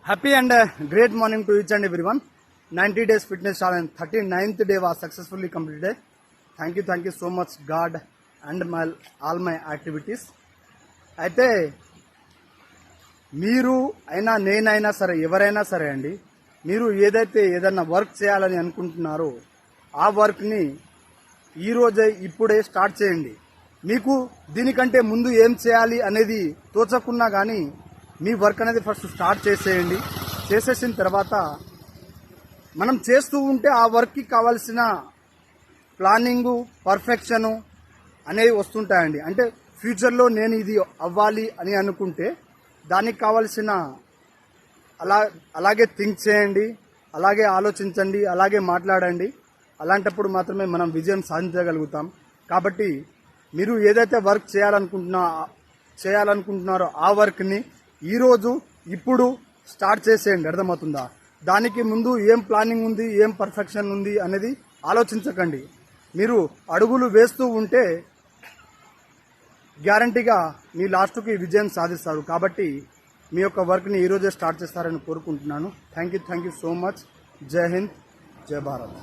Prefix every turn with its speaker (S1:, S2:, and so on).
S1: Happy and great morning to each and everyone. 90 days fitness challenge 39th day was successfully completed. Thank you so much God and all my activities. అయితే మీరు అయినా నేనైనా సరే ఎవరైనా సరే అండి, మీరు ఏదైనా వర్క్ చేయాలని అనుకుంటున్నారో ఆ వర్క్ని ఈరోజే ఇప్పుడే స్టార్ట్ చేయండి. మీకు దీనికంటే ముందు ఏం చేయాలి అనేది తోచకున్నా కానీ మీ వర్క్ అనేది ఫస్ట్ స్టార్ట్ చేసేయండి. చేసేసిన తర్వాత మనం చేస్తూ ఉంటే ఆ వర్క్కి కావాల్సిన ప్లానింగు, పర్ఫెక్షను అనేవి వస్తుంటాయండి. అంటే ఫ్యూచర్లో నేను ఇది అవ్వాలి అని అనుకుంటే దానికి కావాల్సిన అలాగే థింక్ చేయండి, అలాగే ఆలోచించండి, అలాగే మాట్లాడండి. అలాంటప్పుడు మాత్రమే మనం విజయం సాధించగలుగుతాం. కాబట్టి మీరు ఏదైతే వర్క్ చేయాలనుకుంటున్నారో ఆ వర్క్ని ఈరోజు ఇప్పుడు స్టార్ట్ చేసేయండి. అర్థమవుతుందా? దానికి ముందు ఏం ప్లానింగ్ ఉంది, ఏం పర్ఫెక్షన్ ఉంది అనేది ఆలోచించకండి. మీరు అడుగులు వేస్తూ ఉంటే గ్యారంటీగా మీ లాస్ట్కి విజయం సాధిస్తారు. కాబట్టి మీ యొక్క వర్క్ని ఈరోజే స్టార్ట్ చేస్తారని కోరుకుంటున్నాను. Thank you so much. జై హింద్, జై భారత్.